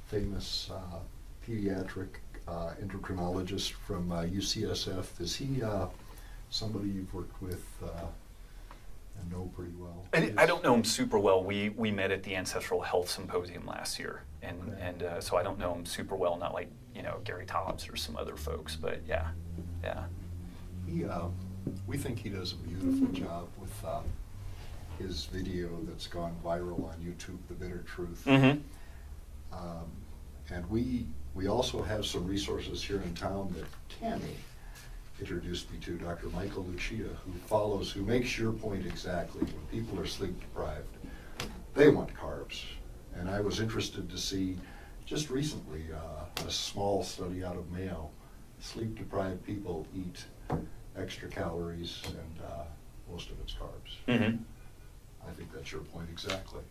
famous pediatric endocrinologist from UCSF. Is he somebody you've worked with and know pretty well? I don't know him super well. We met at the Ancestral Health Symposium last year, and so I don't know him super well. Not like Gary Tobbs or some other folks, but yeah. We think he does a beautiful job with his video that's gone viral on YouTube, The Bitter Truth. Mm-hmm. And we also have some resources here in town that Tammy introduced me to, Dr. Michael Lucia, who makes your point exactly. When people are sleep deprived, they want carbs. And I was interested to see just recently a small study out of Mayo. Sleep deprived people eat extra calories, and most of it's carbs. Mm-hmm. I think that's your point exactly.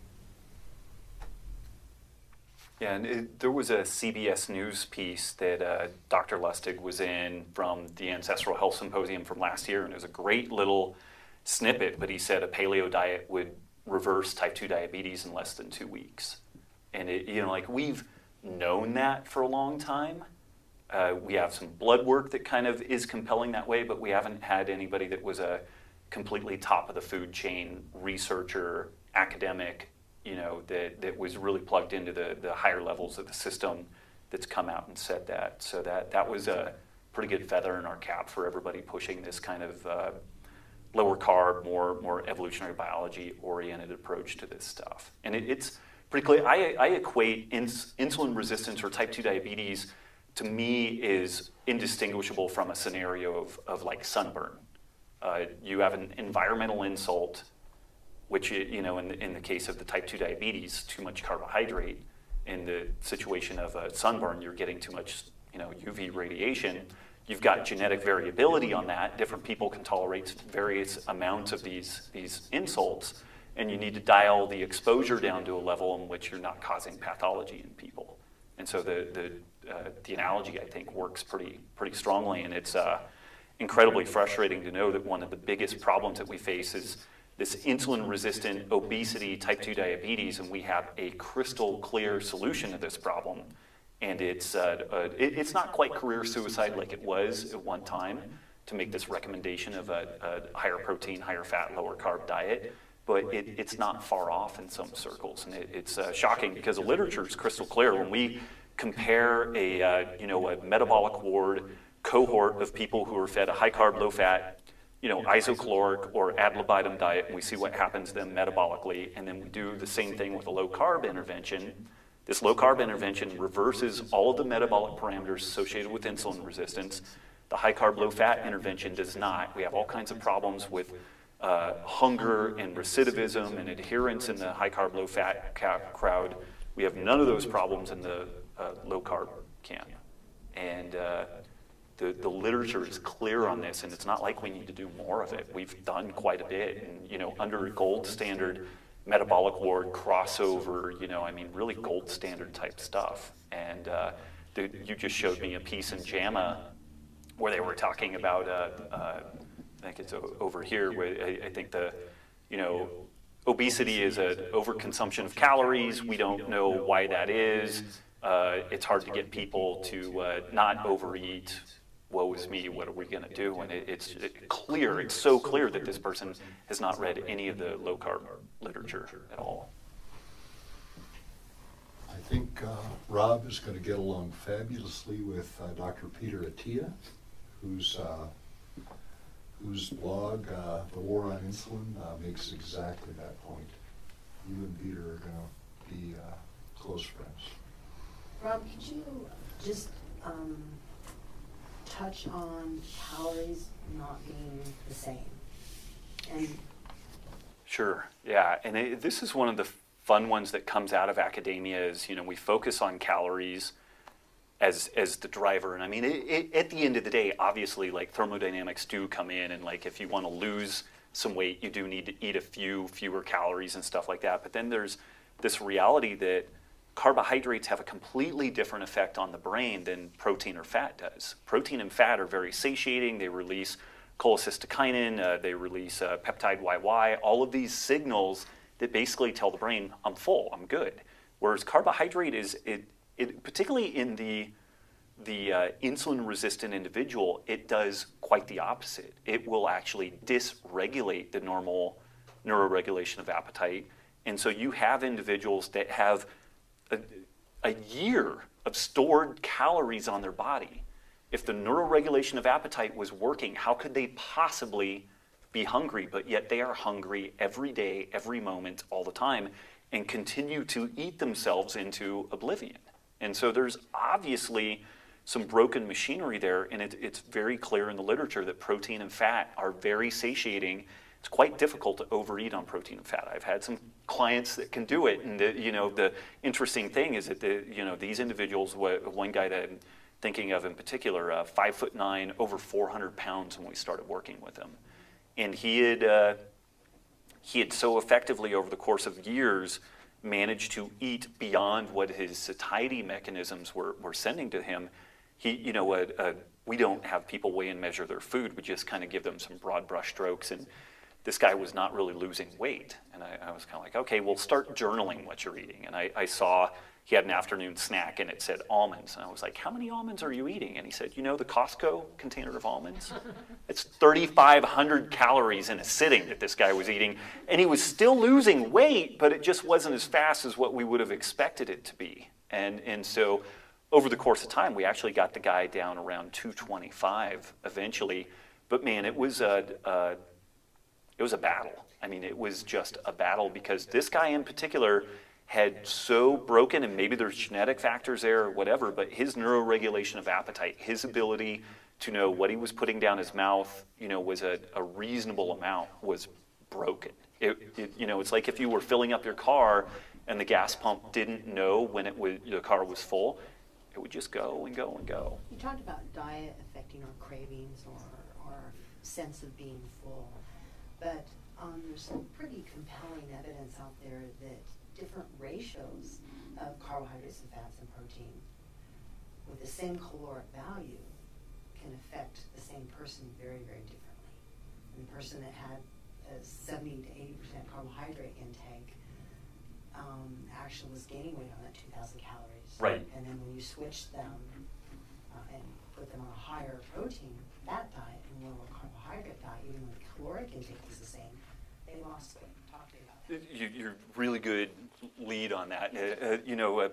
Yeah, and there was a CBS News piece that Dr. Lustig was in from the Ancestral Health Symposium from last year, and it was a great little snippet, but he said a paleo diet would reverse type 2 diabetes in less than 2 weeks. And we've known that for a long time. We have some blood work that kind of is compelling that way, but we haven't had anybody that was a completely top of the food chain researcher, academic, that was really plugged into the higher levels of the system that's come out and said that. So that was a pretty good feather in our cap for everybody pushing this kind of lower carb, more evolutionary biology oriented approach to this stuff. And it's pretty clear. I equate insulin resistance or type 2 diabetes to me is indistinguishable from a scenario of like sunburn. You have an environmental insult, which, in the case of the type 2 diabetes, too much carbohydrate. In the situation of a sunburn, you're getting too much, UV radiation. You've got genetic variability on that. Different people can tolerate various amounts of these insults, and you need to dial the exposure down to a level in which you're not causing pathology in people. And so the analogy, I think, works pretty strongly, and it's incredibly frustrating to know that one of the biggest problems that we face is this insulin-resistant obesity, type 2 diabetes, and we have a crystal clear solution to this problem. And it's not quite career suicide like it was at one time to make this recommendation of a higher protein, higher fat, lower carb diet, but it's not far off in some circles. And it's shocking because the literature is crystal clear. When we compare a metabolic ward cohort of people who are fed a high carb, low fat, isocaloric or ad libitum diet, and we see what happens then metabolically, and then we do the same thing with a low carb intervention. This low carb intervention reverses all of the metabolic parameters associated with insulin resistance. The high carb, low fat intervention does not. We have all kinds of problems with hunger and recidivism and adherence in the high carb, low fat crowd. We have none of those problems in the low carb camp. And the literature is clear on this, and it's not like we need to do more of it. We've done quite a bit, and under a gold standard metabolic ward crossover, really gold standard type stuff. And you just showed me a piece in JAMA where they were talking about, I think it's over here, where I think obesity is an overconsumption of calories. We don't know why that is. It's hard to get people to not overeat. Woe is me, what are we going to do? And it's clear, it's so clear that this person has not read any of the low-carb literature at all. I think Robb is going to get along fabulously with Dr. Peter Attia, whose blog, The War on Insulin, makes exactly that point. You and Peter are going to be close friends. Robb, could you just touch on calories not being the same? And Sure, yeah, and this is one of the fun ones that comes out of academia is, we focus on calories as the driver. And I mean, at the end of the day, obviously, like thermodynamics do come in, and like if you want to lose some weight, you do need to eat fewer calories and stuff like that. But then there's this reality that carbohydrates have a completely different effect on the brain than protein or fat does. Protein and fat are very satiating. They release cholecystokinin, they release peptide YY, all of these signals that basically tell the brain, I'm full, I'm good. Whereas carbohydrate particularly in the insulin-resistant individual, it does quite the opposite. It will actually dysregulate the normal neuroregulation of appetite. And so you have individuals that have a year of stored calories on their body. If the neuroregulation of appetite was working, how could they possibly be hungry? But yet they are hungry every day, every moment, all the time, and continue to eat themselves into oblivion. And so there's obviously some broken machinery there, and it's very clear in the literature that protein and fat are very satiating. It's quite difficult to overeat on protein and fat. I've had some clients that can do it, and the interesting thing is that these individuals, one guy that I'm thinking of in particular, 5'9", over 400 pounds when we started working with him, and he had so effectively over the course of years managed to eat beyond what his satiety mechanisms were sending to him. We don't have people weigh and measure their food. We just kind of give them some broad brush strokes. And this guy was not really losing weight. And I was kind of like, okay, well, start journaling what you're eating. And I saw he had an afternoon snack and it said almonds. And I was like, how many almonds are you eating? And he said, the Costco container of almonds? It's 3,500 calories in a sitting that this guy was eating. And he was still losing weight, but it just wasn't as fast as what we would have expected it to be. And so over the course of time, we actually got the guy down around 225 eventually. But man, it was a battle. I mean, it was just a battle because this guy in particular had so broken, and maybe there's genetic factors there or whatever, but his neuroregulation of appetite, his ability to know what he was putting down his mouth, was a reasonable amount, was broken. It's like if you were filling up your car and the gas pump didn't know when the car was full, it would just go and go and go. You talked about diet affecting our cravings or our sense of being full, but there's some pretty compelling evidence out there that different ratios of carbohydrates and fats and protein with the same caloric value can affect the same person very, very differently. And the person that had a 70 to 80% carbohydrate intake actually was gaining weight on that 2,000 calories. Right. And then when you switch them and put them on a higher protein fat diet and lower carbohydrate diet, even though the caloric intake is the same, they lost weight. Talk to me about that. You're really good lead on that.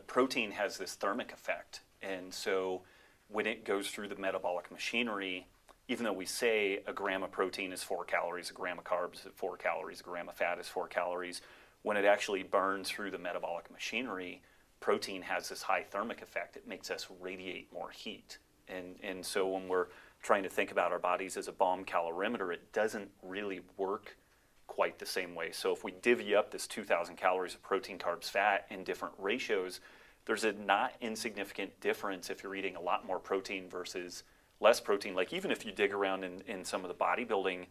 Protein has this thermic effect. And so when it goes through the metabolic machinery, even though we say a gram of protein is 4 calories, a gram of carbs is 4 calories, a gram of fat is 4 calories, when it actually burns through the metabolic machinery, protein has this high thermic effect. It makes us radiate more heat. And so when we're trying to think about our bodies as a bomb calorimeter, it doesn't really work quite the same way. So if we divvy up this 2,000 calories of protein, carbs, fat in different ratios, there's a not insignificant difference if you're eating a lot more protein versus less protein. Like even if you dig around in some of the bodybuilding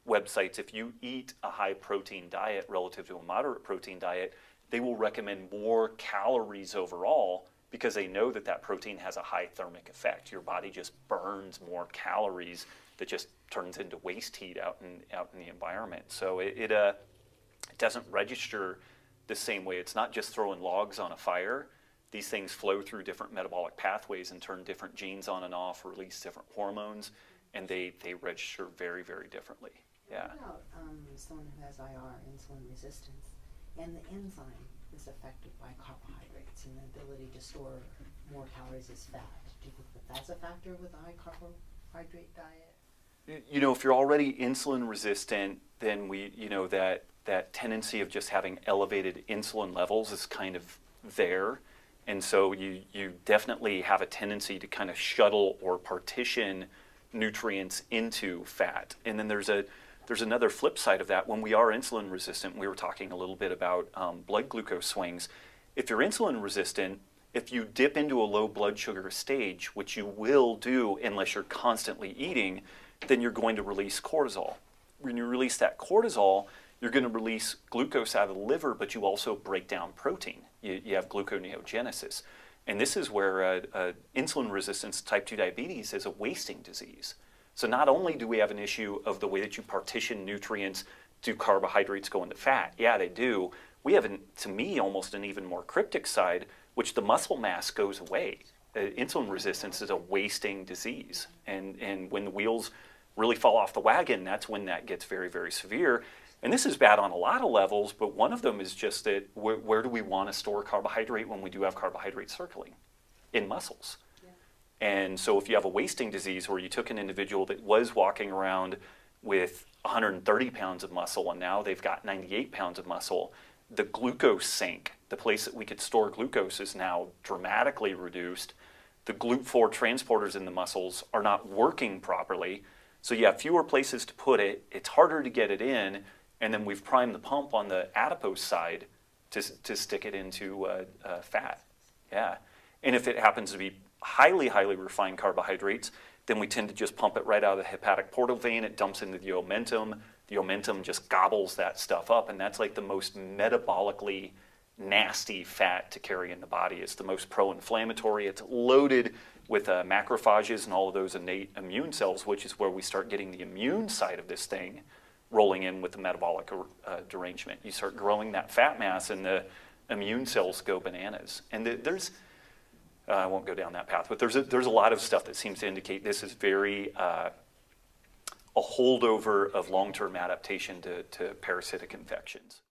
websites, if you eat a high protein diet relative to a moderate protein diet, they will recommend more calories overall because they know that protein has a high thermic effect. Your body just burns more calories that just turns into waste heat out in the environment. So it doesn't register the same way. It's not just throwing logs on a fire. These things flow through different metabolic pathways and turn different genes on and off, release different hormones, and they register very, very differently. Yeah. What about someone who has IR, insulin resistance, and the enzyme is affected by carbohydrates and the ability to store more calories as fat? Do you think that that's a factor with a high carbohydrate diet? If you're already insulin resistant, then that tendency of just having elevated insulin levels is kind of there. And so you definitely have a tendency to kind of shuttle or partition nutrients into fat. And then there's another flip side of that. When we are insulin resistant, we were talking a little bit about blood glucose swings. If you're insulin resistant, if you dip into a low blood sugar stage, which you will do unless you're constantly eating, then you're going to release cortisol. When you release that cortisol, you're going to release glucose out of the liver, but you also break down protein. You have gluconeogenesis. And this is where insulin resistance, type 2 diabetes, is a wasting disease. So not only do we have an issue of the way that you partition nutrients, do carbohydrates go into fat? Yeah, they do. We have, to me, almost an even more cryptic side, which the muscle mass goes away. Insulin resistance is a wasting disease. And when the wheels really fall off the wagon, that's when that gets very, very severe. And this is bad on a lot of levels, but one of them is just that where do we want to store carbohydrate when we do have carbohydrate circling? In muscles. And so if you have a wasting disease where you took an individual that was walking around with 130 pounds of muscle and now they've got 98 pounds of muscle, the glucose sink, the place that we could store glucose, is now dramatically reduced. The GLUT4 transporters in the muscles are not working properly, so you have fewer places to put it, it's harder to get it in, and then we've primed the pump on the adipose side to stick it into fat. Yeah. And if it happens to be highly, highly refined carbohydrates, then we tend to just pump it right out of the hepatic portal vein. It dumps into the omentum. The omentum just gobbles that stuff up, and that's like the most metabolically nasty fat to carry in the body. It's the most pro-inflammatory. It's loaded with macrophages and all of those innate immune cells, which is where we start getting the immune side of this thing rolling in with the metabolic derangement. You start growing that fat mass, and the immune cells go bananas. And there's I won't go down that path, but there's a lot of stuff that seems to indicate this is very a holdover of long-term adaptation to parasitic infections.